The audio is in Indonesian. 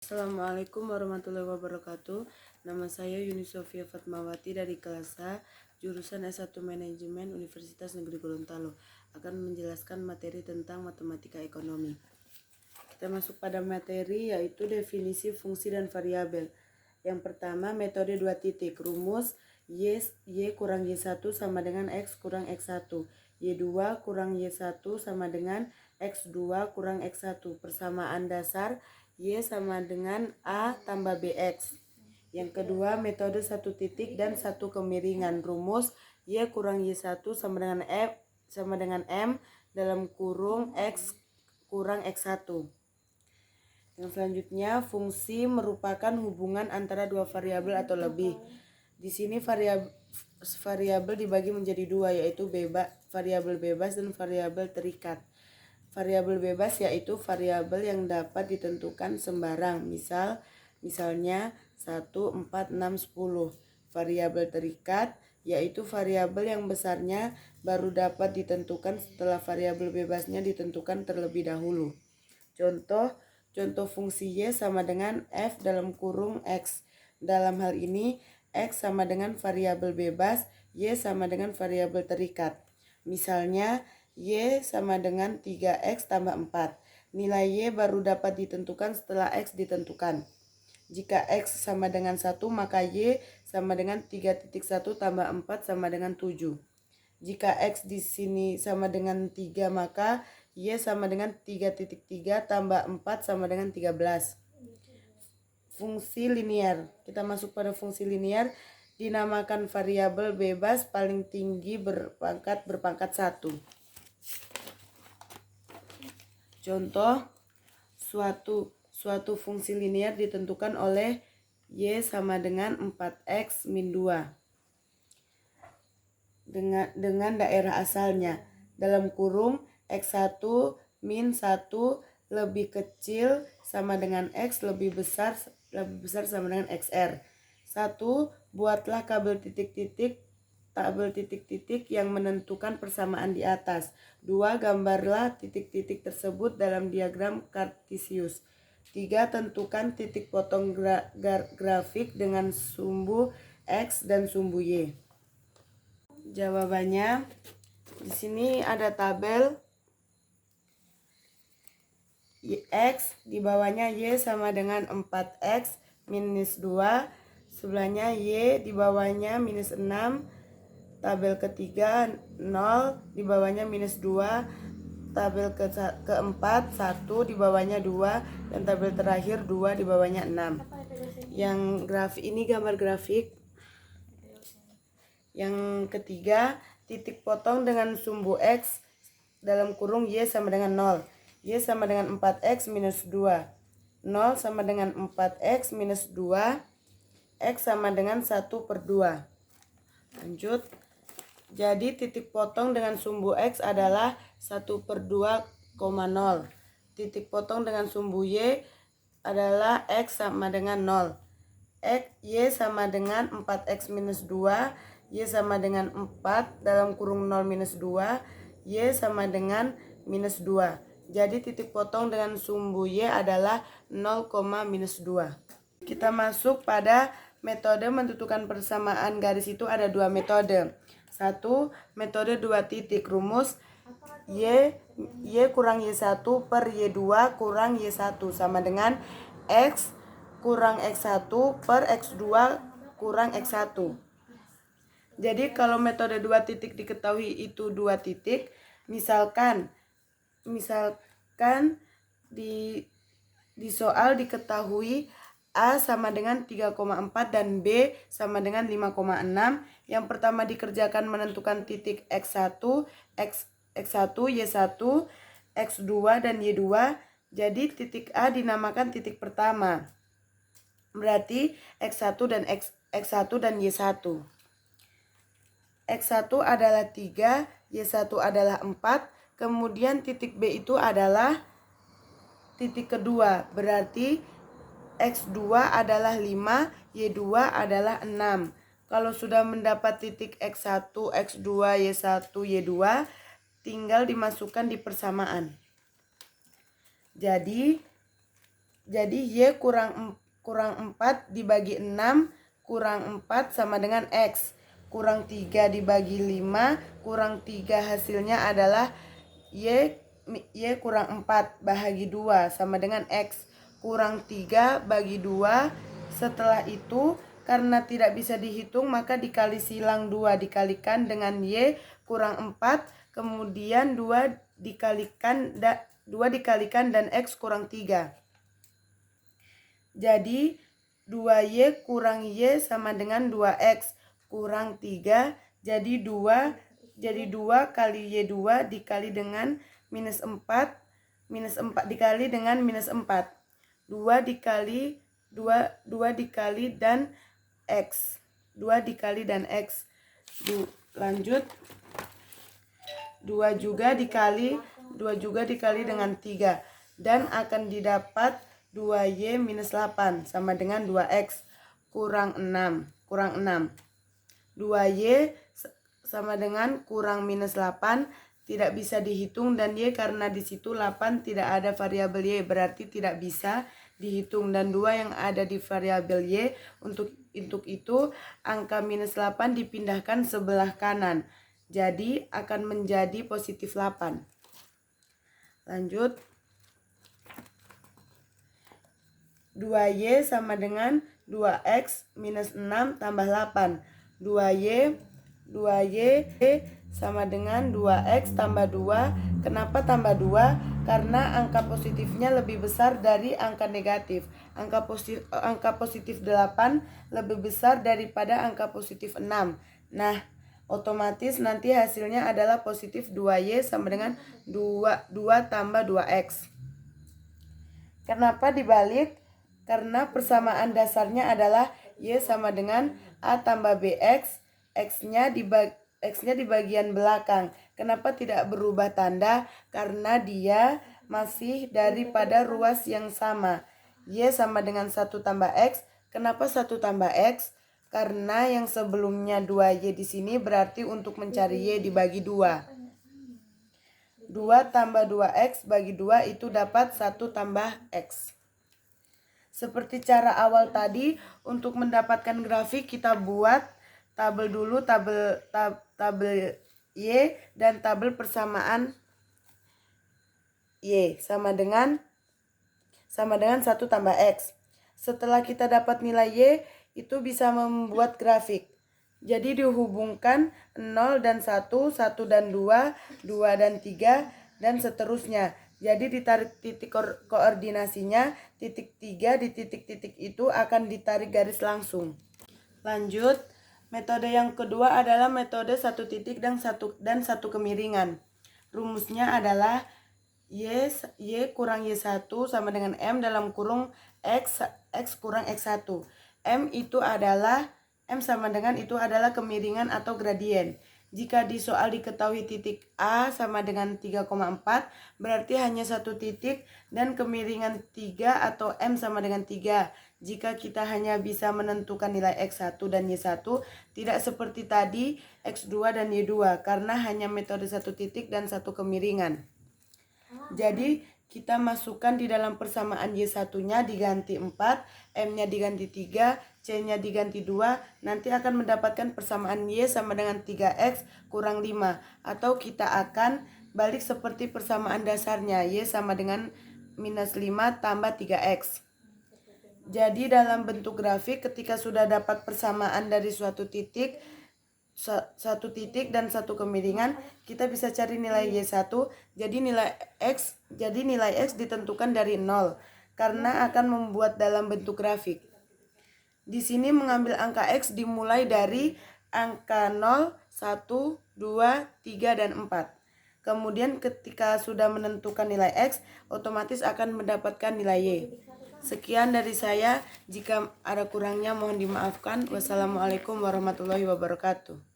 Assalamualaikum warahmatullahi wabarakatuh. Nama saya Yuni Sofia Fatmawati dari kelas A, jurusan S1 Manajemen Universitas Negeri Gorontalo, akan menjelaskan materi tentang matematika ekonomi. Kita masuk pada materi, yaitu definisi fungsi dan variabel. Yang pertama, metode 2 titik. Rumus Y kurang Y1 sama dengan X kurang X1. Y2 kurang Y1 sama dengan X2 kurang X1. Persamaan dasar Y sama dengan A tambah BX. Yang kedua, metode 1 titik dan 1 kemiringan. Rumus Y kurang Y1 sama dengan M dalam kurung X kurang X1. Yang selanjutnya, fungsi merupakan hubungan antara dua variabel atau lebih. Di sini variabel dibagi menjadi dua, yaitu variabel bebas dan variabel terikat. Variabel bebas yaitu variabel yang dapat ditentukan sembarang, misalnya 1, 4, 6, 10. Variabel terikat yaitu variabel yang besarnya baru dapat ditentukan setelah variabel bebasnya ditentukan terlebih dahulu. Contoh fungsi Y sama dengan F dalam kurung X. Dalam hal ini, X sama dengan variabel bebas, Y sama dengan variabel terikat. Misalnya, Y sama dengan 3X tambah 4. Nilai Y baru dapat ditentukan setelah X ditentukan. Jika X sama dengan 1, maka Y sama dengan 3.1 tambah 4 sama dengan 7. Jika X di sini sama dengan 3, maka Y sama dengan 3.3 tambah 4 sama dengan 13. Fungsi linear. Kita masuk pada fungsi linear, dinamakan variabel bebas paling tinggi berpangkat 1. Contoh, suatu fungsi linear ditentukan oleh Y sama dengan 4X min 2 dengan daerah asalnya dalam kurung X1 min 1 lebih kecil sama dengan X lebih besar sama dengan XR. 1. Buatlah tabel titik-titik yang menentukan persamaan di atas. 2. Gambarlah titik-titik tersebut dalam diagram Kartesius. 3. Tentukan titik potong grafik dengan sumbu X dan sumbu Y. Jawabannya, di sini ada tabel X, di bawahnya Y sama dengan 4X minus 2, sebelahnya Y, di bawahnya minus 6, tabel ketiga 0, di bawahnya minus 2, tabel keempat 1, di bawahnya 2, dan tabel terakhir 2, di bawahnya 6. Yang grafik ini gambar grafik. Yang ketiga, titik potong dengan sumbu X dalam kurung Y sama dengan 0. Y sama dengan 4X minus 2. 0 sama dengan 4X minus 2. X sama dengan 1 per 2. Lanjut. Jadi titik potong dengan sumbu X adalah 1 per 2,0. Titik potong dengan sumbu Y adalah X sama dengan 0. Y sama dengan 4X minus 2. Y sama dengan 4 dalam kurung 0 minus 2. Y sama dengan minus 2. Jadi titik potong dengan sumbu Y adalah 0, minus 2. Kita masuk pada metode menentukan persamaan garis. Itu ada dua metode. 1. Metode 2 titik. Rumus Y kurang Y1 per Y2 kurang Y1 sama dengan X kurang X1 per X2 kurang X1. Jadi kalau metode 2 titik diketahui itu 2 titik, misalkan di soal diketahui A sama dengan 3,4 dan B sama dengan 5,6. Yang pertama dikerjakan menentukan titik X1, X1, Y1, X2 dan Y2. Jadi titik A dinamakan titik pertama. Berarti X1 dan Y1. X1 adalah 3, Y1 adalah 4. Kemudian titik B itu adalah titik kedua. Berarti X2 adalah 5, Y2 adalah 6. Kalau sudah mendapat titik X1, X2, Y1, Y2, tinggal dimasukkan di persamaan. Jadi Jadi Y kurang 4 dibagi 6 kurang 4 sama dengan X. Kurang 3 dibagi 5 kurang 3 hasilnya adalah Y kurang 4 bahagi 2 sama dengan X. Kurang 3 bagi 2. Setelah itu karena tidak bisa dihitung maka dikali silang 2 dikalikan dengan Y kurang 4. Kemudian 2 dikalikan dan X kurang 3. Jadi 2Y kurang Y sama dengan 2X kurang 3. Jadi 2 kali Y2 dikali dengan minus 4 dikali dengan minus 4. 2 dikali dan X. 2 dikali dan X. Lanjut. 2 juga dikali dengan 3. Dan akan didapat 2Y minus 8 sama dengan 2X kurang 6. 2Y sama dengan kurang minus 8 tidak bisa dihitung dan Y karena di situ 8 tidak ada variabel Y berarti tidak bisa dihitung dan 2 yang ada di variabel Y. Untuk itu angka minus 8 dipindahkan sebelah kanan. Jadi akan menjadi positif 8. Lanjut. 2Y sama dengan 2X minus 6 tambah 8. 2Y sama dengan 2X tambah 2. Kenapa tambah 2? Karena angka positifnya lebih besar dari angka negatif. Angka positif 8 lebih besar daripada angka positif 6. Nah, otomatis nanti hasilnya adalah positif 2Y sama dengan 2 tambah 2X. Kenapa dibalik? Karena persamaan dasarnya adalah Y sama dengan A tambah BX, X-nya di bagian belakang. Kenapa tidak berubah tanda? Karena dia masih daripada ruas yang sama. Y sama dengan 1 tambah X. Kenapa 1 tambah X? Karena yang sebelumnya 2Y di sini berarti untuk mencari Y dibagi 2. 2 tambah 2X bagi 2 itu dapat 1 tambah X. Seperti cara awal tadi, untuk mendapatkan grafik kita buat tabel dulu, tabel Y dan tabel persamaan Y sama dengan 1 tambah X. Setelah kita dapat nilai Y, itu bisa membuat grafik. Jadi dihubungkan 0 dan 1, 1 dan 2, 2 dan 3, dan seterusnya. Jadi ditarik titik koordinasinya, titik 3 di titik-titik itu akan ditarik garis langsung. Lanjut, metode yang kedua adalah metode 1 titik dan satu kemiringan. Rumusnya adalah Y kurang Y1 sama dengan M dalam kurung X kurang X1. M sama dengan itu adalah kemiringan atau gradien. Jika di soal diketahui titik A sama dengan 3,4, berarti hanya satu titik dan kemiringan 3 atau M sama dengan 3. Jika kita hanya bisa menentukan nilai X1 dan Y1, tidak seperti tadi X2 dan Y2, karena hanya metode satu titik dan satu kemiringan. Jadi kita masukkan di dalam persamaan Y1-nya diganti 4, M-nya diganti 3, C-nya diganti 2, nanti akan mendapatkan persamaan Y sama dengan 3X kurang 5. Atau kita akan balik seperti persamaan dasarnya, Y sama dengan minus 5 tambah 3X. Jadi dalam bentuk grafik ketika sudah dapat persamaan dari suatu titik, satu titik dan satu kemiringan, kita bisa cari nilai Y1. Jadi nilai X ditentukan dari 0 karena akan membuat dalam bentuk grafik. Di sini mengambil angka X dimulai dari angka 0, 1, 2, 3 dan 4. Kemudian ketika sudah menentukan nilai X, otomatis akan mendapatkan nilai Y. Sekian dari saya, jika ada kurangnya mohon dimaafkan. Wassalamualaikum warahmatullahi wabarakatuh.